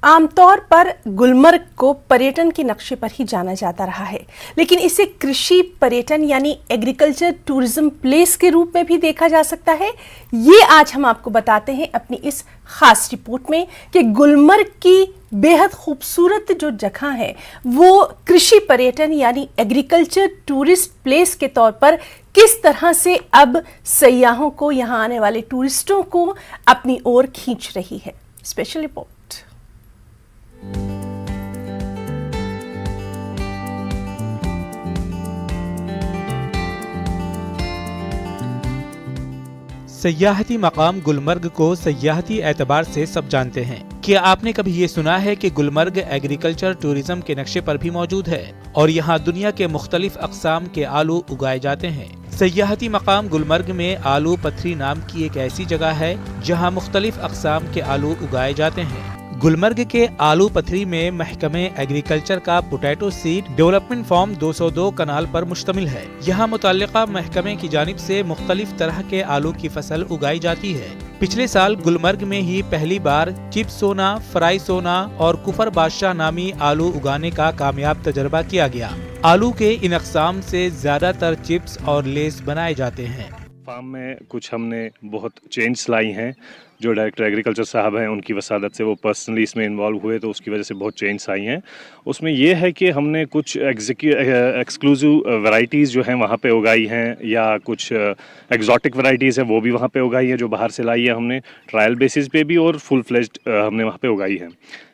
आमतौर पर गुलमर्ग को पर्यटन के नक्शे पर ही जाना जाता रहा है, लेकिन इसे कृषि पर्यटन यानी एग्रीकल्चर टूरिज्म प्लेस के रूप में भी देखा जा सकता है। ये आज हम आपको बताते हैं अपनी इस खास रिपोर्ट में कि गुलमर्ग की बेहद खूबसूरत जो जगह है वो कृषि पर्यटन यानी एग्रीकल्चर टूरिस्ट प्लेस के तौर पर किस तरह से अब सयाहों को, यहाँ आने वाले टूरिस्टों को अपनी ओर खींच रही है। Special report. सयाहती मकाम गुलमर्ग को सयाहती एतबार से सब जानते हैं। क्या आपने कभी ये सुना है कि गुलमर्ग एग्रीकल्चर टूरिज्म के नक्शे पर भी मौजूद है और यहाँ दुनिया के मुख्तलिफ अक़साम के आलू उगाए जाते हैं। सयाहती मकाम गुलमर्ग में आलू पथरी नाम की एक ऐसी जगह है जहाँ मुख्तलिफ अक़साम के आलू उगाए जाते हैं। गुलमर्ग के आलू पथरी में महकमे एग्रीकल्चर का पोटैटो सीड डेवलपमेंट फार्म 202 कनाल पर मुश्तमिल है। यहाँ मुतल्लिका महकमे की जानिब से मुख्तलिफ तरह के आलू की फसल उगाई जाती है। पिछले साल गुलमर्ग में ही पहली बार चिप्स सोना, फ्राई सोना और कुफर बादशाह नामी आलू उगाने का कामयाब तजर्बा किया गया। आलू के इन अक़साम से ज्यादातर चिप्स और लेस बनाए जाते हैं। फार्म में कुछ हमने बहुत चेंज लाई हैं। जो डायरेक्टर एग्रीकल्चर साहब हैं उनकी वसादत से वो पर्सनली इसमें इन्वॉल्व हुए, तो उसकी वजह से बहुत चेंज आई हैं। उसमें ये है कि हमने कुछ एक्सक्लूसिव वैरायटीज़ जो हैं वहाँ पे उगाई हैं, या कुछ एग्जॉटिक वैरायटीज़ हैं वो भी वहाँ पे उगाई है, जो बाहर से लाई है हमने ट्रायल बेसिस पे भी, और फुल फ्लेज्ड हमने वहाँ पे उगाई है।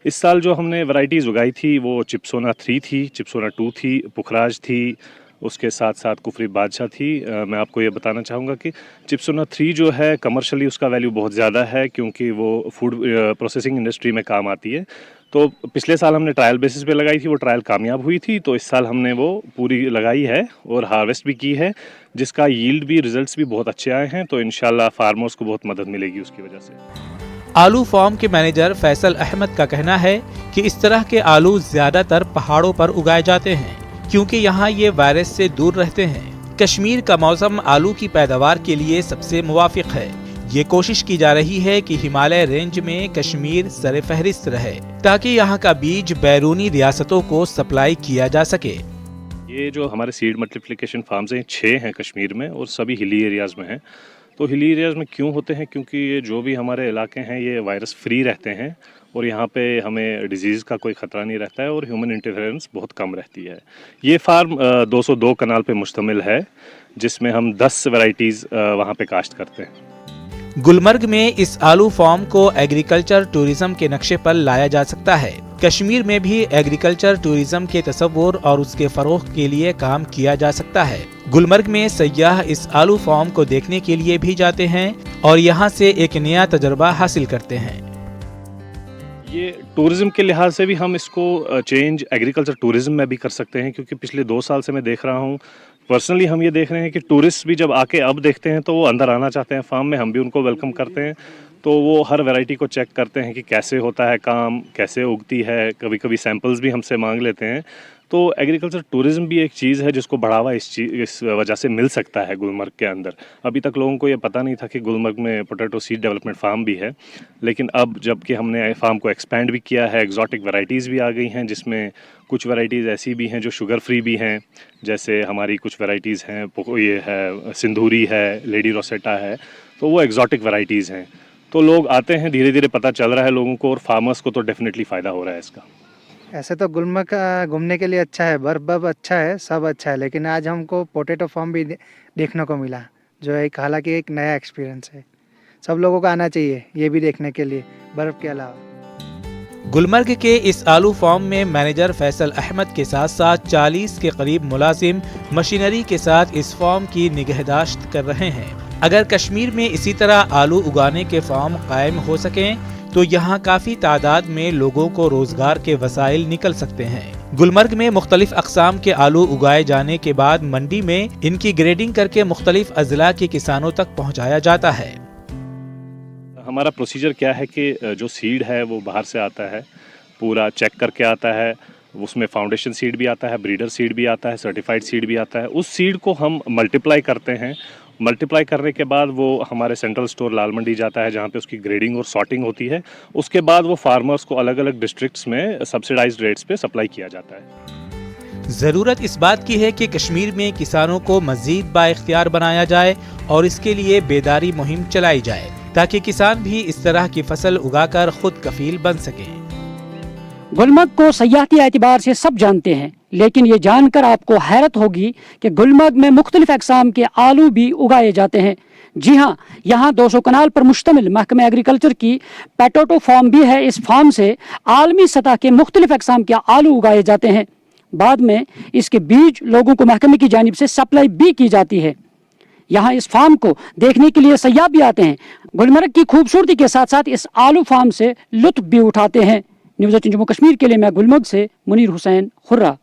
इस साल जो हमने वैरायटीज़ उगाई थी वो चिप्सोना 3 थी, चिप्सोना 2 थी, पुखराज थी, उसके साथ साथ कुफरी बादशाह थी। मैं आपको ये बताना चाहूँगा कि चिप्सोना 3 जो है कमर्शियली उसका वैल्यू बहुत ज़्यादा है, क्योंकि वो फूड प्रोसेसिंग इंडस्ट्री में काम आती है। तो पिछले साल हमने ट्रायल बेसिस पे लगाई थी, वो ट्रायल कामयाब हुई थी, तो इस साल हमने वो पूरी लगाई है और हार्वेस्ट भी की है, जिसका यील्ड भी, रिजल्ट्स भी बहुत अच्छे आए हैं। तो इंशाल्लाह फार्मर्स को बहुत मदद मिलेगी उसकी वजह से। आलू फार्म के मैनेजर फैसल अहमद का कहना है कि इस तरह के आलू ज्यादातर पहाड़ों पर उगाए जाते हैं, क्योंकि यहाँ ये वायरस से दूर रहते हैं। कश्मीर का मौसम आलू की पैदावार के लिए सबसे मुवाफिक है। ये कोशिश की जा रही है कि हिमालय रेंज में कश्मीर सरे फहरिस्त रहे, ताकि यहाँ का बीज बैरूनी रियासतों को सप्लाई किया जा सके। ये जो हमारे सीड मल्टीप्लिकेशन फार्म्स हैं 6 हैं कश्मीर में, और सभी हिली एरियाज़ में हैं। तो हिली एरियाज़ में क्यों होते हैं? क्योंकि ये जो भी हमारे इलाके हैं ये वायरस फ्री रहते हैं, और यहाँ पे हमें डिजीज़ का कोई ख़तरा नहीं रहता है, और ह्यूमन इंटरफेरेंस बहुत कम रहती है। ये फार्म 202 कनाल पे मुश्तमिल है, जिसमें हम 10 वैरायटीज़ वहाँ पे काश्त करते हैं। गुलमर्ग में इस आलू फार्म को एग्रीकल्चर टूरिज्म के नक्शे पर लाया जा सकता है। कश्मीर में भी एग्रीकल्चर टूरिज्म के तस्वुर और उसके फरोग के लिए काम किया जा सकता है। गुलमर्ग में सयाह इस आलू फार्म को देखने के लिए भी जाते हैं और यहाँ से एक नया तजर्बा हासिल करते हैं। ये टूरिज़्म के लिहाज से भी हम इसको चेंज एग्रीकल्चर टूरिज़्म में भी कर सकते हैं, क्योंकि पिछले 2 साल से मैं देख रहा हूँ, पर्सनली हम ये देख रहे हैं कि टूरिस्ट भी जब आके अब देखते हैं तो वो अंदर आना चाहते हैं फार्म में। हम भी उनको वेलकम करते हैं, तो वो हर वैरायटी को चेक करते हैं कि कैसे होता है काम, कैसे उगती है, कभी कभी सैंपल्स भी हमसे मांग लेते हैं। तो एग्रीकल्चर टूरिज़्म भी एक चीज़ है जिसको बढ़ावा इस वजह से मिल सकता है गुलमर्ग के अंदर। अभी तक लोगों को ये पता नहीं था कि गुलमर्ग में पोटैटो सीड डेवलपमेंट फार्म भी है, लेकिन अब जबकि हमने फार्म को एक्सपेंड भी किया है, एग्जॉटिक वैरायटीज़ भी आ गई हैं, जिसमें कुछ वैरायटीज़ ऐसी भी हैं जो शुगर फ्री भी हैं। जैसे हमारी कुछ वैरायटीज़ हैं, ये है सिंदूरी है, लेडी रोसेटा है, तो वो एग्जॉटिक वैरायटीज़ हैं। तो लोग आते हैं, धीरे धीरे पता चल रहा है लोगों को, और फार्मर्स को तो डेफिनेटली फ़ायदा हो रहा है इसका। ऐसे तो गुलमर्ग घूमने के लिए अच्छा है, बर्फ अच्छा है, सब अच्छा है, लेकिन आज हमको पोटैटो फार्म भी देखने को मिला, जो एक हालांकि एक नया एक्सपीरियंस है। सब लोगों को आना चाहिए ये भी देखने के लिए, बर्फ के अलावा। गुलमर्ग के इस आलू फार्म में मैनेजर फैसल अहमद के साथ साथ 40 के करीब मुलाजिम मशीनरी के साथ इस फार्म की निगहदाश्त कर रहे हैं। अगर कश्मीर में इसी तरह आलू उगाने के फार्म कायम हो सकें तो यहाँ काफी तादाद में लोगों को रोजगार के वसाइल निकल सकते हैं। गुलमर्ग में मुख्तलिफ अक़साम के आलू उगाए जाने के बाद मंडी में इनकी ग्रेडिंग करके मुख्तलिफ अजला के किसानों तक पहुँचाया जाता है। हमारा प्रोसीजर क्या है कि जो सीड है वो बाहर से आता है, पूरा चेक करके आता है, उसमें फाउंडेशन सीड भी आता है, ब्रीडर सीड भी आता है, सर्टिफाइड सीड भी आता है। उस सीड को हम मल्टीप्लाई करते हैं मल्टीप्लाई करने के बाद वो हमारे सेंट्रल स्टोर लाल मंडी जाता है, जहाँ पे उसकी ग्रेडिंग और सॉर्टिंग होती है। उसके बाद वो फार्मर्स को अलग अलग डिस्ट्रिक्ट्स में सब्सिडाइज्ड रेट्स पे सप्लाई किया जाता है। जरूरत इस बात की है कि कश्मीर में किसानों को मजीद बाइख्तियार बनाया जाए और इसके लिए बेदारी मुहिम चलाई जाए ताकि किसान भी इस तरह की फसल उगाकर खुद कफील बन सकें। गुलमर्ग को सयाहती एतबार से सब जानते हैं, लेकिन ये जानकर आपको हैरत होगी कि गुलमर्ग में मुख्तलिफ अक़साम के आलू भी उगाए जाते हैं। जी हाँ, यहाँ 200 कनाल पर मुश्तमिल महकमे एग्रीकल्चर की पोटैटो फार्म भी है। इस फार्म से आलमी सतह के मुख्तलिफ अक़साम के आलू उगाए जाते हैं। बाद में इसके बीज लोगों को महकमे की जानिब से सप्लाई भी की जाती है। यहाँ इस फार्म को देखने के लिए सयाह भी आते हैं। गुलमर्ग की खूबसूरती के साथ साथ इस आलू फार्म से लुत्फ भी उठाते हैं। न्यूज़ 18 जम्मू कश्मीर के लिए मैं गुलमर्ग से मुनीर हुसैन खुर्रा।